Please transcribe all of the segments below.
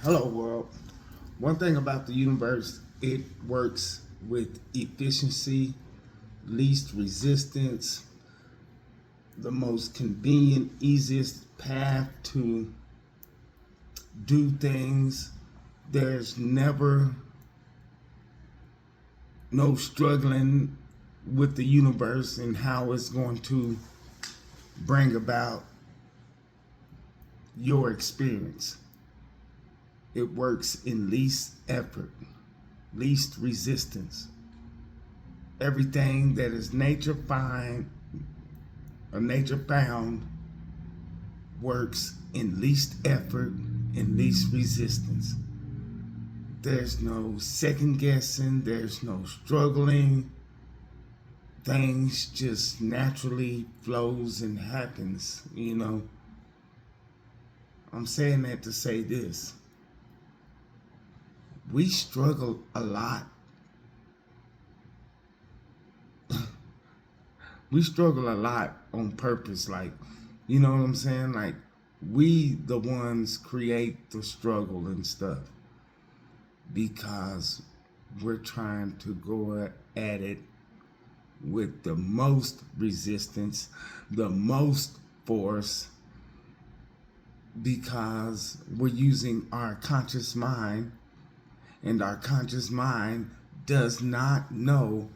Hello, world. One thing about the universe, it works with efficiency, least resistance, the most convenient, easiest path to do things. There's never no struggling with the universe and how it's going to bring about your experience. It works in least effort, least resistance. Everything that is nature find or nature found works in least effort and least resistance. There's no second guessing, there's no struggling. Things just naturally flows and happens. I'm saying that to say this. We struggle a lot. We struggle a lot on purpose, like, you know what I'm saying? Like, we the ones create the struggle and stuff because we're trying to go at it with the most resistance, the most force, because we're using our conscious mind, and our conscious mind does not know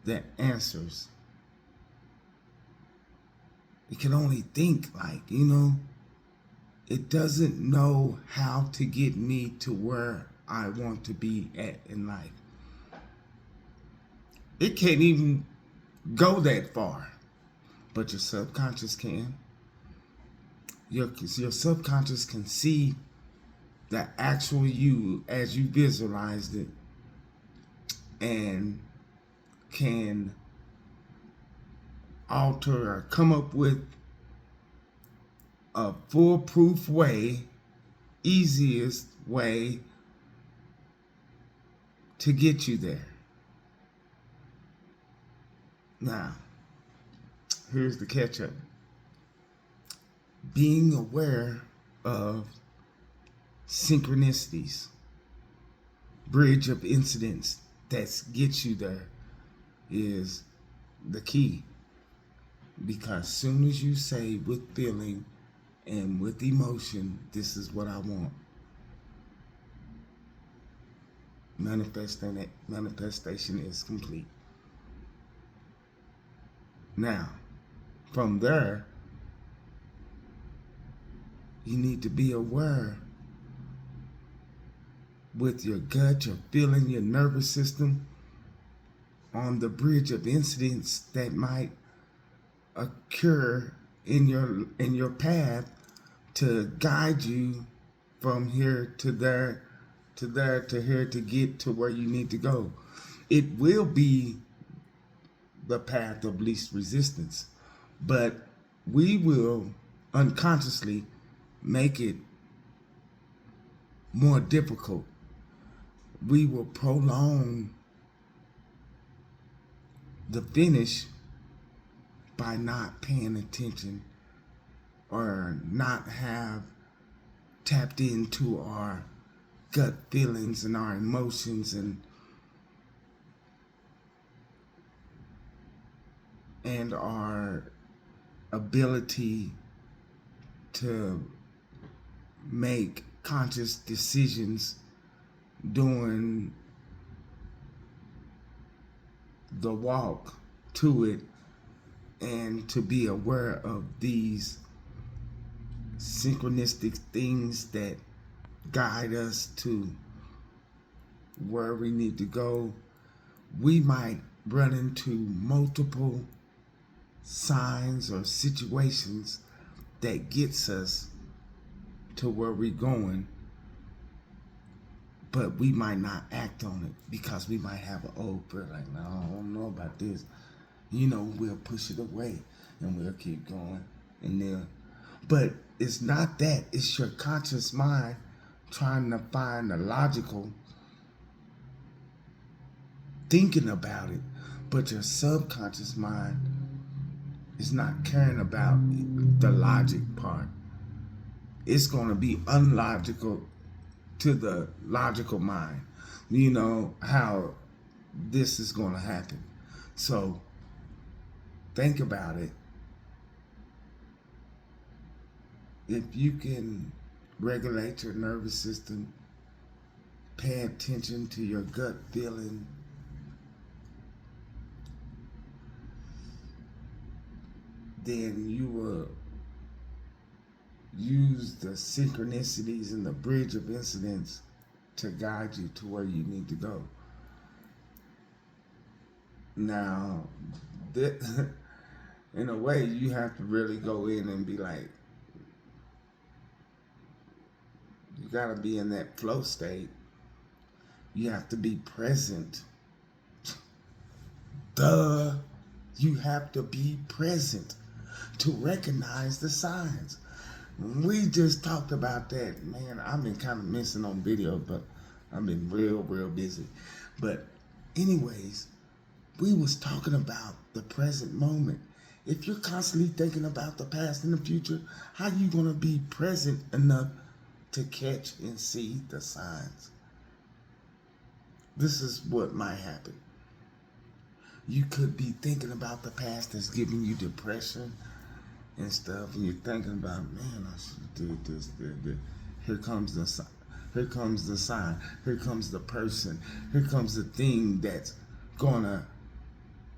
the answers. It can only think, it doesn't know how to get me to where I want to be at in life. It can't even go that far, but your subconscious can. Your subconscious can see the actual you as you visualized it and can alter or come up with a foolproof way, easiest way to get you there. Now, here's the catch up. Being aware of synchronicities, bridge of incidents that gets you there is the key. Because soon as you say with feeling and with emotion, this is what I want, manifestation is complete. Now, from there, you need to be aware with your gut, your feeling, your nervous system on the bridge of incidents that might occur in your path to guide you from here to there to there to here to get to where you need to go. It will be the path of least resistance, but we will unconsciously make it more difficult. We will prolong the finish by not paying attention or not have tapped into our gut feelings and our emotions and our ability to make conscious decisions during the walk to it, and to be aware of these synchronistic things that guide us to where we need to go. We might run into multiple signs or situations that gets us to where we're going, but we might not act on it because we might have an old fear like, no, I don't know about this. We'll push it away and we'll keep going. But it's not that. It's your conscious mind trying to find the logical thinking about it, but your subconscious mind is not caring about the logic part. it's going to be unlogical to the logical mind. You know how this is going to happen. So think about it. If you can regulate your nervous system, pay attention to your gut feeling, then you will use the synchronicities and the bridge of incidents to guide you to where you need to go. Now, in a way, you have to really go in and be like, you got to be in that flow state. You have to be present. You have to be present to recognize the signs. We just talked about that. Man, I've been kind of missing on video, but I've been real busy. But anyways, we was talking about the present moment. If you're constantly thinking about the past and the future, how you going to be present enough to catch and see the signs? This is what might happen. You could be thinking about the past that's giving you depression and stuff, and you're thinking about, man, I should do this. Here comes the sign. Here comes the sign. Here comes the person. Here comes the thing that's gonna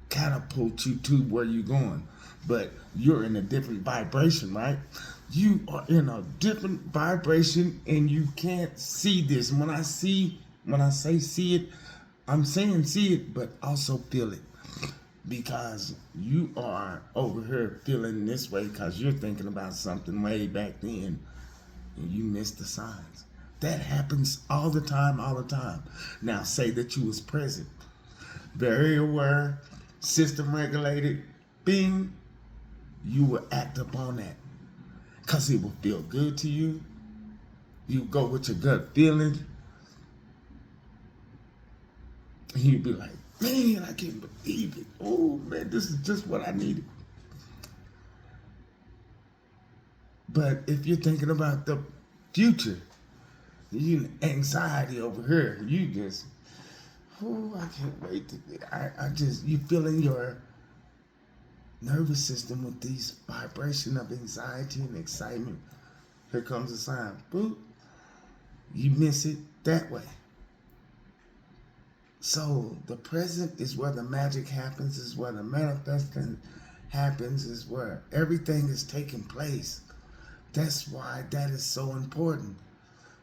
catapult you to where you're going. But you're in a different vibration, right? You are in a different vibration, and you can't see this. When I say see it, I'm saying see it, but also feel it. Because you are over here feeling this way because you're thinking about something way back then and you missed the signs. That happens all the time. Now say that you was present, very aware, system regulated, bing, you will act upon that because it will feel good to you. You go with your gut feeling and you'll be like, man, I can't believe it. Oh, man, this is just what I needed. But if you're thinking about the future, anxiety over here, you just, oh, I can't wait to, you feeling your nervous system with these vibration of anxiety and excitement. Here comes a sign. Boop. You miss it that way. So the present is where the magic happens, is where the manifesting happens, is where everything is taking place. That's why that is so important.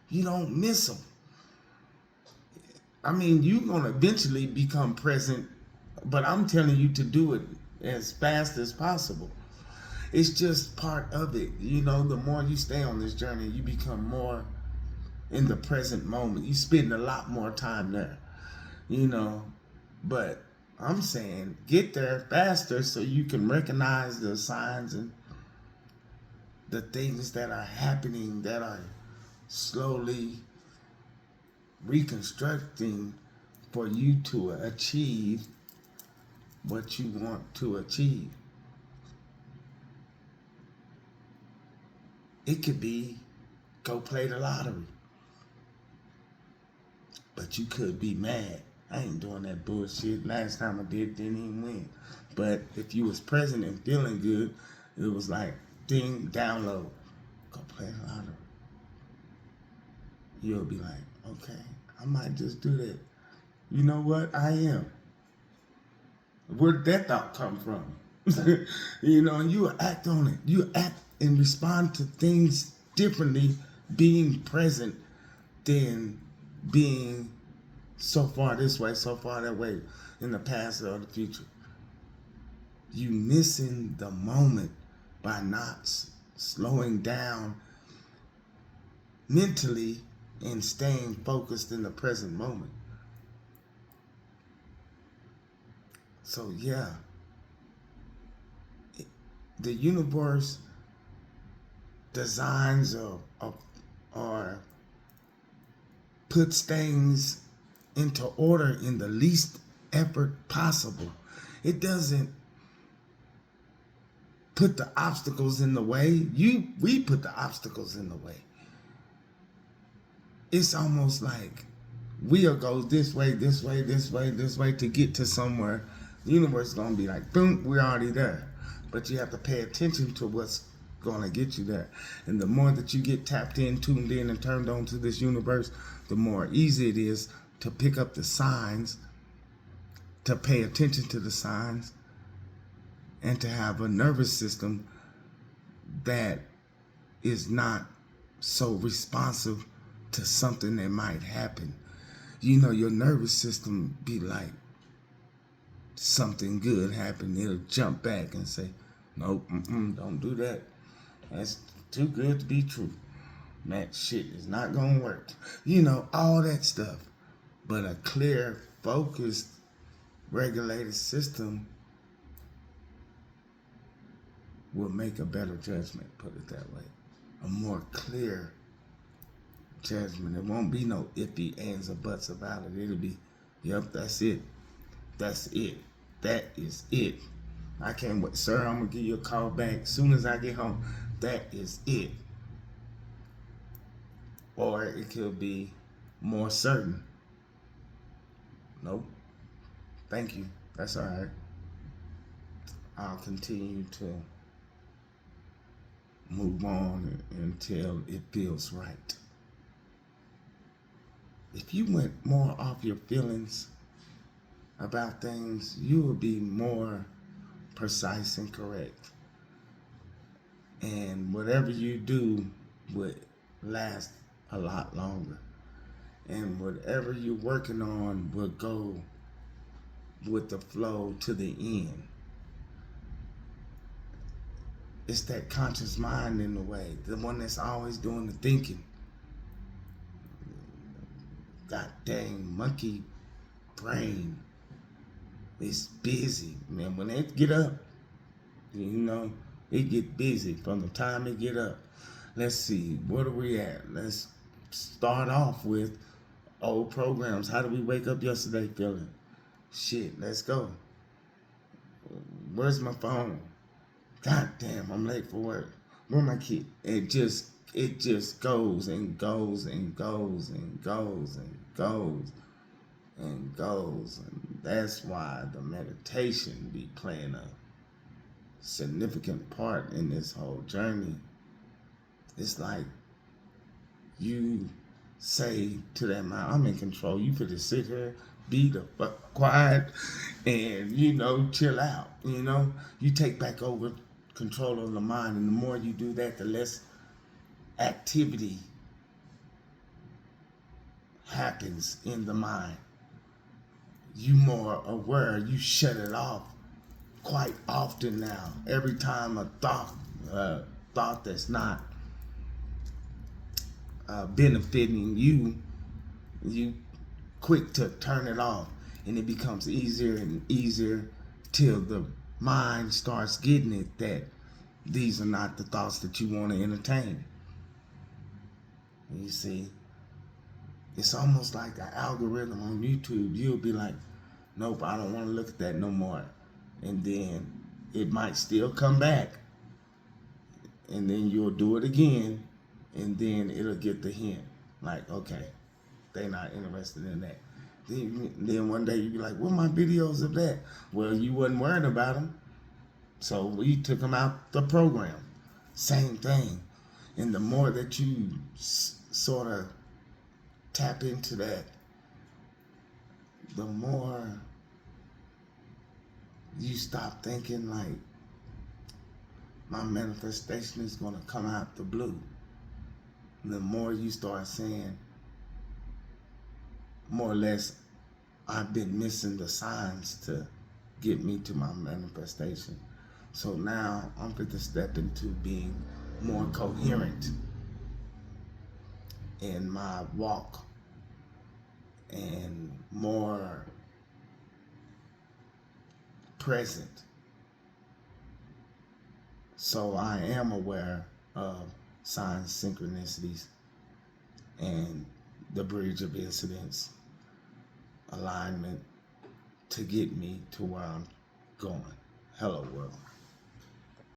You don't miss them. I mean, you're going to eventually become present, but I'm telling you to do it as fast as possible. It's just part of it. You know, the more you stay on this journey, you become more in the present moment. You spend a lot more time there. You know, but I'm saying get there faster so you can recognize the signs and the things that are happening that are slowly reconstructing for you to achieve what you want to achieve. It could be go play the lottery, but you could be mad. I ain't doing that bullshit. Last time I didn't even win. But if you was present and feeling good, it was like, ding, download. Go play the lottery. You'll be like, okay, I might just do that. You know what? I am. Where'd that thought come from? You know, you act on it. You act and respond to things differently, being present than being so far this way, so far that way, in the past or the future. You missing the moment by not slowing down mentally and staying focused in the present moment. So yeah, the universe designs or puts things into order in the least effort possible. It doesn't put the obstacles in the way. We put the obstacles in the way. It's almost like we'll go this way, this way, this way, this way to get to somewhere. The universe is going to be like, boom, we're already there. But you have to pay attention to what's going to get you there. And the more that you get tapped in, tuned in, and turned on to this universe, the more easy it is to pick up the signs, to pay attention to the signs, and to have a nervous system that is not so responsive to something that might happen. You know, your nervous system be like, something good happened, it'll jump back and say, nope, don't do that. That's too good to be true. That shit is not gonna work. You know, all that stuff. But a clear, focused, regulated system will make a better judgment, put it that way. A more clear judgment. It won't be no iffy ands or buts about it. It'll be, yep, that's it. That's it. That is it. I can't wait. Sir, I'm going to give you a call back as soon as I get home. That is it. Or it could be more certain. Nope. Thank you. That's all right. I'll continue to move on until it feels right. If you went more off your feelings about things, you would be more precise and correct. And whatever you do would last a lot longer. And whatever you're working on will go with the flow to the end. It's that conscious mind in a way, the one that's always doing the thinking. God dang monkey brain is busy, man. When they get up, you know, it get busy from the time they get up. Let's see, where are we at? Let's start off with old programs. How did we wake up yesterday feeling? Shit, let's go. Where's my phone? God damn, I'm late for work. Where my kid? It just goes and goes and goes and goes and goes and goes. And that's why the meditation be playing a significant part in this whole journey. It's like you say to that mind, I'm in control. You could just sit here, be the fuck quiet, and, you know, chill out. You know, you take back over control of the mind, and the more you do that, the less activity happens in the mind. You more aware. You shut it off quite often now. Every time a thought that's not benefiting you, you quick to turn it off, and it becomes easier and easier till the mind starts getting it that these are not the thoughts that you want to entertain. You see, it's almost like an algorithm on YouTube. You'll be like, nope, I don't want to look at that no more. And then it might still come back. And then you'll do it again. And then it'll get the hint. Like, okay, they're not interested in that. Then one day you'll be like, what are my videos of that? Well, you wasn't worried about them. So we took them out the program. Same thing. And the more that you sort of tap into that, the more you stop thinking like, my manifestation is going to come out the blue. And the more you start saying, more or less, I've been missing the signs to get me to my manifestation. So now I'm going to step into being more coherent in my walk and more present. So I am aware of signs, synchronicities, and the bridge of incidents, alignment to get me to where I'm going. Hello, world.